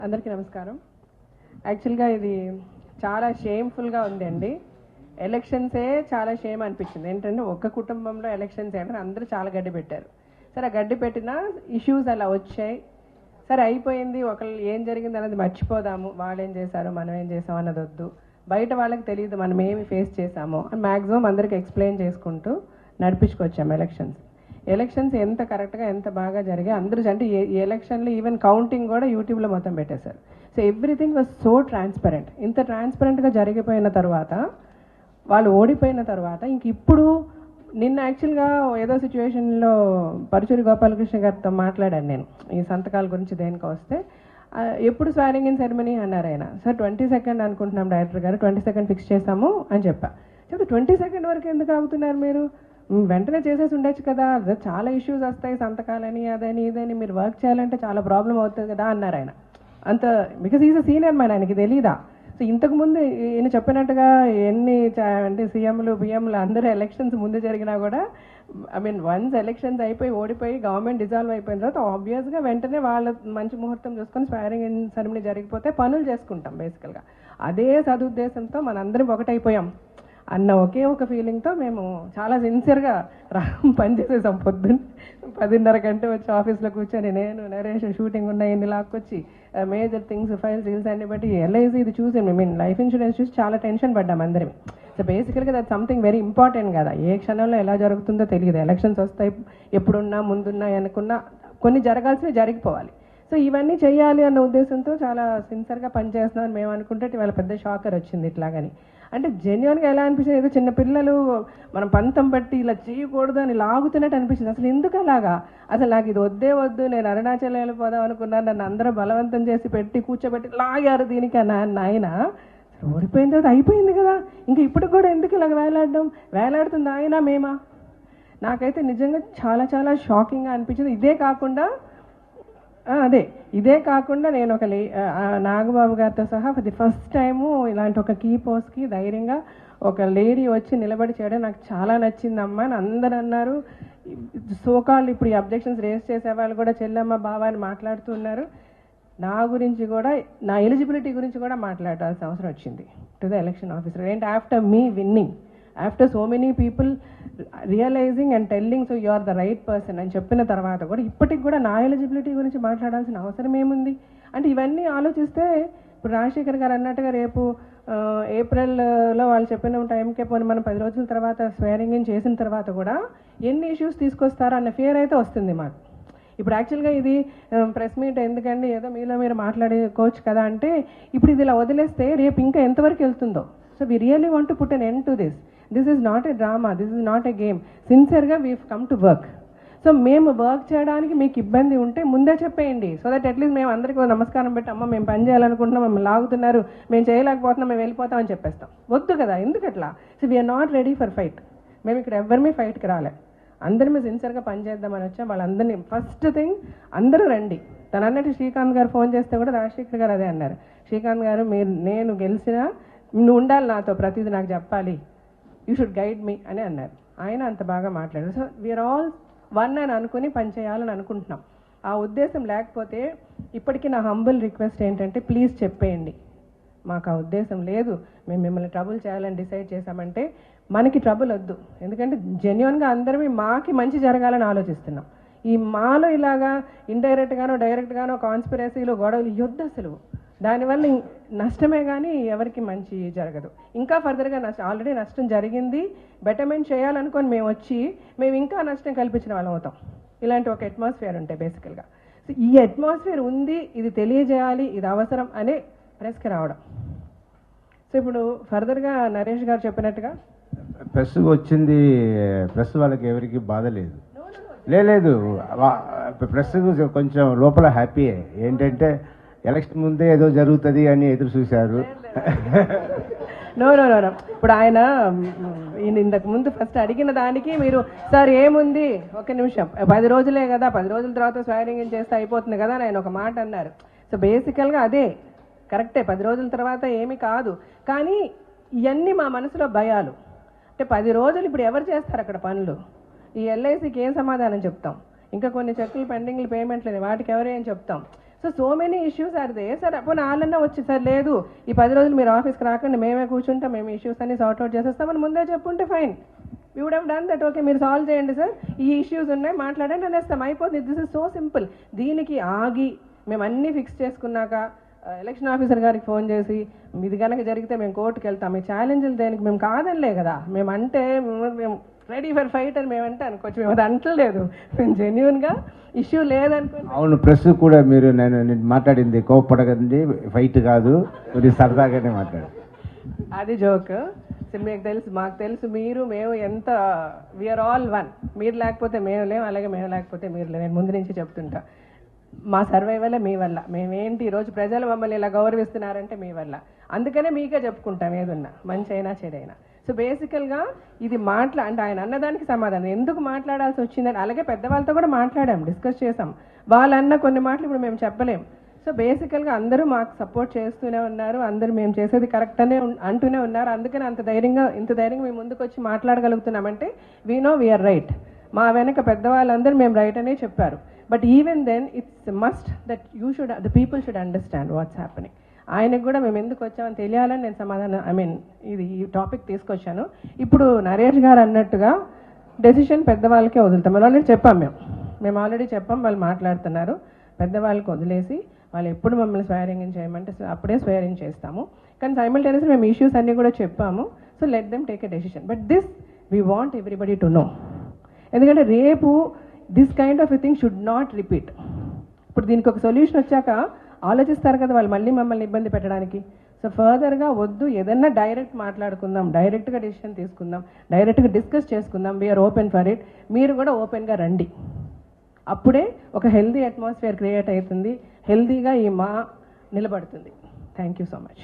అందరికీ నమస్కారం. యాక్చువల్గా ఇది చాలా షేమ్ఫుల్గా ఉందండి. ఎలక్షన్సే చాలా షేమ్ అనిపించింది. ఏంటంటే ఒక్క కుటుంబంలో ఎలక్షన్స్ ఏంటంటే అందరూ చాలా గడ్డి పెట్టారు. సరే ఆ గడ్డి పెట్టిన ఇష్యూస్ అలా వచ్చాయి, సరే అయిపోయింది, ఒకళ్ళు ఏం జరిగింది అన్నది మర్చిపోదాము, వాళ్ళు ఏం చేశారు మనం ఏం చేసాం అన్నది వద్దు, బయట వాళ్ళకి తెలియదు మనం ఏమి ఫేస్ చేసామో అని మ్యాక్సిమం అందరికి ఎక్స్ప్లెయిన్ చేసుకుంటూ నడిపించుకొచ్చాము ఎలక్షన్స్ ఎంత కరెక్ట్గా ఎంత బాగా జరిగాయి. అందరూ అంటే ఈ ఎలక్షన్లో ఈవెన్ కౌంటింగ్ కూడా యూట్యూబ్లో మొత్తం పెట్టేశారు. So everything was so transparent. ఇంత ట్రాన్స్పరెంట్గా జరిగిపోయిన తర్వాత, వాళ్ళు ఓడిపోయిన తర్వాత, ఇంక ఇప్పుడు నిన్న యాక్చువల్గా ఏదో సిచ్యువేషన్లో పరుచూరి గోపాలకృష్ణ గారితో మాట్లాడాను నేను ఈ సంతకాల గురించి. దేనికి వస్తే ఎప్పుడు స్వారింగ్ ఇన్ సెరమనీ అన్నారు ఆయన. సార్ 22nd అనుకుంటున్నాం డైరెక్టర్ గారు, 22nd ఫిక్స్ చేస్తాము అని చెప్పా. చెప్తే 22nd వరకు ఎందుకు ఆగుతున్నారు మీరు, వెంటనే చేసేసి ఉండొచ్చు కదా, చాలా ఇష్యూస్ వస్తాయి, సంతకాలని అదని ఇదని, మీరు వర్క్ చేయాలంటే చాలా ప్రాబ్లం అవుతుంది కదా అన్నారు ఆయన. అంత because is a senior man, ఆయనకి తెలీదా. సో ఇంతకుముందు ఈయన చెప్పినట్టుగా ఎన్ని అంటే సీఎంలు పిఎంలు అందరూ ఎలక్షన్స్ ముందు జరిగినా కూడా వన్స్ ఎలక్షన్స్ అయిపోయి ఓడిపోయి గవర్నమెంట్ డిజాల్వ్ అయిపోయిన తర్వాత ఆబ్వియస్గా వెంటనే వాళ్ళ మంచి ముహూర్తం చూసుకొని స్వారింగ్ ఇన్ సెరమనీ జరిగిపోతే పనులు చేసుకుంటాం బేసికల్గా. అదే సదుద్దేశంతో మనందరం ఒకటైపోయాం అన్న ఒకే ఒక ఫీలింగ్తో మేము చాలా సిన్సియర్గా పనిచేసేసాం. పొద్దున్న 10:30 గంట వచ్చి ఆఫీస్లో కూర్చొని నేను నరేష్ షూటింగ్ ఉన్నాయి ఎన్ని లాక్కొచ్చి మేజర్ థింగ్స్ ఫైల్స్ రీల్స్ అన్ని బట్టి ఎల్ఐసి ఇది చూసాను, లైఫ్ ఇన్సూరెన్స్ చూసి చాలా టెన్షన్ పడ్డాం అందరం. సో బేసికల్గా దట్ సంథింగ్ వెరీ ఇంపార్టెంట్ కదా. ఏ క్షణంలో ఎలా జరుగుతుందో తెలియదు. ఎలక్షన్స్ వస్తాయి, ఎప్పుడున్నా ముందున్నా అనుకున్నా కొన్ని జరగాల్సినవి జరిగిపోవాలి. సో ఇవన్నీ చేయాలి అన్న ఉద్దేశంతో చాలా సిన్సియర్గా పనిచేస్తున్నామని మేము అనుకుంటే ఇవాళ పెద్ద షాకర్ వచ్చింది ఇట్లాగని. అంటే జెన్యున్గా ఎలా అనిపించింది, ఏదో చిన్న పిల్లలు మనం పంతం బట్టి ఇలా చేయకూడదు అని లాగుతున్నట్టు అనిపించింది. అసలు ఎందుకు అలాగా, అసలు నాకు ఇది వద్దే వద్దు, నేను అరుణాచలం వెళ్ళిపోదాం అనుకున్నాను, నన్ను అందరూ బలవంతం చేసి పెట్టి కూర్చోబెట్టి లాగారు దీనికి ఆయన. ఓడిపోయిన తర్వాత అయిపోయింది కదా, ఇంకా ఇప్పుడు కూడా ఎందుకు ఇలాగ వేలాడుతుంది ఆయన మేమా. నాకైతే నిజంగా చాలా చాలా షాకింగ్గా అనిపించింది. ఇదే కాకుండా నేను ఒక నాగబాబు గారితో సహా ఫర్ ది ఫస్ట్ టైము ఇలాంటి ఒక కీ పోస్ట్కి ధైర్యంగా ఒక లేడీ వచ్చి నిలబడి చేయడం నాకు చాలా నచ్చిందమ్మా అని అందరు అన్నారు. సోకాళ్ళు ఇప్పుడు ఈ అబ్జెక్షన్స్ రేస్ చేసే వాళ్ళు కూడా చెల్లమ్మ బావ అని మాట్లాడుతూ ఉన్నారు. నా గురించి కూడా, నా ఎలిజిబిలిటీ గురించి కూడా మాట్లాడాల్సిన అవసరం వచ్చింది టు ద ఎలక్షన్ ఆఫీసర్. ఏంటి after me winning, after so many people realising and telling so you are the right person అని చెప్పిన తర్వాత కూడా ఇప్పటికి కూడా నా ఎలిజిబిలిటీ గురించి మాట్లాడాల్సిన అవసరం ఏముంది అంటే, ఇవన్నీ ఆలోచిస్తే ఇప్పుడు రాజశేఖర్ గారు అన్నట్టుగా రేపు ఏప్రిల్లో వాళ్ళు చెప్పిన టైంకే పోనీ మనం 10 రోజుల తర్వాత స్వేరింగ్ ఇన్ చేసిన తర్వాత కూడా ఎన్ని ఇష్యూస్ తీసుకొస్తారో అన్న ఫియర్ అయితే వస్తుంది మాకు. ఇప్పుడు యాక్చువల్గా ఇది ప్రెస్ మీట్ ఎందుకండి, ఏదో మీలో మీరు మాట్లాడుకోవచ్చు కదా అంటే, ఇప్పుడు ఇది ఇలా వదిలేస్తే రేపు ఇంకా ఎంతవరకు వెళ్తుందో. So we really want to put an end to this. This is not a drama, this is not a game. సిన్సియర్గా we come to work. So మేము వర్క్ చేయడానికి మీకు ఇబ్బంది ఉంటే ముందే చెప్పేయండి, సో దట్ అట్లీస్ట్ మేము అందరికీ నమస్కారం పెట్టి అమ్మ మేము పని చేయాలనుకుంటున్నాం, మమ్మల్ని లాగుతున్నారు, మేము చేయలేకపోతున్నాం, మేము వెళ్ళిపోతామని చెప్పేస్తాం. వద్దు కదా, ఎందుకట్లా. So we're not ready for fight. మేము ఇక్కడ ఎవరిమీ ఫైట్కి రాలే, అందరిమీ సిన్సియర్గా పనిచేద్దామని వచ్చాం. వాళ్ళందరినీ ఫస్ట్ థింగ్ అందరూ రండి. తను అన్నట్టు శ్రీకాంత్ గారు ఫోన్ చేస్తే కూడా రాజశేఖర్ గారు అదే అన్నారు, శ్రీకాంత్ గారు నేను గెలిచినా నువ్వు ఉండాలి నాతో, ప్రతిదీ నాకు చెప్పాలి, యూ షుడ్ గైడ్ మీ అని అన్నారు. ఆయన అంత బాగా మాట్లాడారు. సో వీఆర్ ఆల్ వన్ అని అనుకుని పనిచేయాలని అనుకుంటున్నాం. ఆ ఉద్దేశం లేకపోతే ఇప్పటికీ నా హంబుల్ రిక్వెస్ట్ ఏంటంటే, ప్లీజ్ చెప్పేయండి మాకు ఆ ఉద్దేశం లేదు, మేము మిమ్మల్ని ట్రబుల్ చేయాలని డిసైడ్ చేశామంటే మనకి ట్రబుల్ వద్దు. ఎందుకంటే జెన్యున్గా అందరినీ మాకి మంచి జరగాలని ఆలోచిస్తున్నాం. ఈ మాలో ఇలాగా ఇండైరెక్ట్గానో డైరెక్ట్గానో కాన్స్పిరసీలు గొడవలు యొద్దు. అసలు దానివల్ల నష్టమే కానీ ఎవరికి మంచి జరగదు. ఇంకా ఫర్దర్గా ఆల్రెడీ నష్టం జరిగింది, బెటర్మెంట్ చేయాలనుకొని మేము ఇంకా నష్టం కల్పించిన వాళ్ళం అవుతాం. ఇలాంటి ఒక అట్మాస్ఫియర్ ఉంటాయి బేసికల్గా. సో ఈ అట్మాస్ఫియర్ ఉంది, ఇది తెలియజేయాలి, ఇది అవసరం అనే ప్రెస్కి రావడం. సో ఇప్పుడు ఫర్దర్గా నరేష్ గారు చెప్పినట్టుగా ప్రెస్ వచ్చింది, ప్రెస్ వాళ్ళకి ఎవరికి బాధ లేదు, లేదు ప్రెస్ కొంచెం లోపల హ్యాపీయే. ఏంటంటే ఎలక్షన్ ముందే ఏదో జరుగుతుంది అని ఎదురు చూశారు. నో ఇప్పుడు ఆయన ఇంతకు ముందు ఫస్ట్ అడిగిన దానికి మీరు సార్ ఏముంది ఒక నిమిషం 10 రోజులే కదా, 10 రోజుల తర్వాత స్వైరింగ్ ఇన్ చేస్తే అయిపోతుంది కదా అని ఆయన ఒక మాట అన్నారు. సో బేసికల్గా అదే కరెక్టే, 10 రోజుల తర్వాత ఏమీ కాదు. కానీ ఇవన్నీ మా మనసులో భయాలు. అంటే 10 రోజులు ఇప్పుడు ఎవరు చేస్తారు అక్కడ పనులు, ఈ ఎల్ఐసికి ఏం సమాధానం చెప్తాం, ఇంకా కొన్ని చెక్కులు పెండింగ్లు పేమెంట్లు వాటికి ఎవరేం చెప్తాం. So many issues are there. Sir పోనీ వాళ్ళన్నా వచ్చి సార్ లేదు ఈ 10 రోజులు మీరు ఆఫీస్కి రాకండి, మేమే కూర్చుంటాం, మేము ఇష్యూస్ అన్ని సార్ట్అవుట్ చేసేస్తామని ముందే చెప్పుంటే fine, we would have done that. Okay మీరు సాల్వ్ చేయండి సార్, ఈ ఇష్యూస్ ఉన్నాయి మాట్లాడండి అనేస్తాం, అయిపోతుంది. This is so simple. దీనికి ఆగి మేము అన్నీ ఫిక్స్ చేసుకున్నాక ఎలక్షన్ ఆఫీసర్ గారికి ఫోన్ చేసి ఇది కనుక జరిగితే మేము కోర్టుకు వెళ్తాం, ఈ ఛాలెంజ్లు దేనికి, మేము కాదనిలే కదా, మేమంటే మేము రెడీ ఫర్ ఫైట్ అని మేమంటే అనుకోవచ్చు, మేము అది అంటలేదు, మేము జెన్యున్గా ఇష్యూ లేదనుకో. అవును, ప్రెస్ కూడా మీరు నేను మాట్లాడింది కోప్పడకండి, ఫైట్ కాదు, మీరు సరదాగానే మాట్లాడు. అది జోక్. మీకు తెలుసు, మాకు తెలుసు, మీరు మేము ఎంత వీఆర్ ఆల్ వన్. మీరు లేకపోతే మేము లేము, అలాగే మేము లేకపోతే మీరు లేవు. నేను ముందు నుంచి చెప్తుంటా, మా సర్వైవలే మీ వల్ల. మేమేంటి ఈరోజు ప్రజలు మమ్మల్ని ఇలా గౌరవిస్తున్నారంటే మీ వల్ల. అందుకనే మీకే చెప్పుకుంటాం ఏదున్నా, మంచి అయినా చెడైనా. సో బేసికల్గా ఇది అంటే ఆయన అన్నదానికి సమాధానం ఎందుకు మాట్లాడాల్సి వచ్చిందని, అలాగే పెద్దవాళ్ళతో కూడా మాట్లాడాం, డిస్కస్ చేసాం. వాళ్ళన్న కొన్ని మాటలు ఇప్పుడు మేము చెప్పలేం. సో బేసికల్గా అందరూ మాకు సపోర్ట్ చేస్తూనే ఉన్నారు, అందరూ మేము చేసేది కరెక్ట్ అనే అంటూనే ఉన్నారు. అందుకని ఇంత ధైర్యంగా మేము ముందుకు వచ్చి మాట్లాడగలుగుతున్నామంటే వీ నో వీఆర్ రైట్. మా వెనక పెద్దవాళ్ళందరూ మేము రైట్ అనే చెప్పారు. But even then it's must that the people should understand what's happening. ఆయనకు కూడా మేము ఎందుకు వచ్చామని తెలియాలని నేను సమాధానం ఈ టాపిక్ తీసుకొచ్చాను. ఇప్పుడు నరేష్ గారు అన్నట్టుగా డెసిషన్ పెద్దవాళ్ళకే వదులుతాం. మేము ఆల్రెడీ చెప్పాం, మేము ఆల్రెడీ చెప్పాం, వాళ్ళు మాట్లాడుతున్నారు. పెద్దవాళ్ళకి వదిలేసి వాళ్ళు ఎప్పుడు మమ్మల్ని స్వేరింగ్ చేయమంటే అప్పుడే స్వేరింగ్ చేస్తాము. కానీ సైమల్టేనియస్లీ మేము ఇష్యూస్ అన్నీ కూడా చెప్పాము. So let them take a decision. But this we want everybody to know. ఎందుకంటే రేపు this kind of a thing should not repeat. ఇప్పుడు దీనికి ఒక సొల్యూషన్ వచ్చాక ఆలోచిస్తారు కదా వాళ్ళు మళ్ళీ మమ్మల్ని ఇబ్బంది పెట్టడానికి. సో ఫర్దర్గా వద్దు, ఏదన్నా డైరెక్ట్ మాట్లాడుకుందాం, డైరెక్ట్గా డెసిషన్ తీసుకుందాం, డైరెక్ట్గా డిస్కస్ చేసుకుందాం. We are open for it. మీరు కూడా ఓపెన్గా రండి. అప్పుడే ఒక హెల్దీ అట్మాస్ఫియర్ క్రియేట్ అవుతుంది, హెల్దీగా ఈ నిలబడుతుంది. Thank you so much.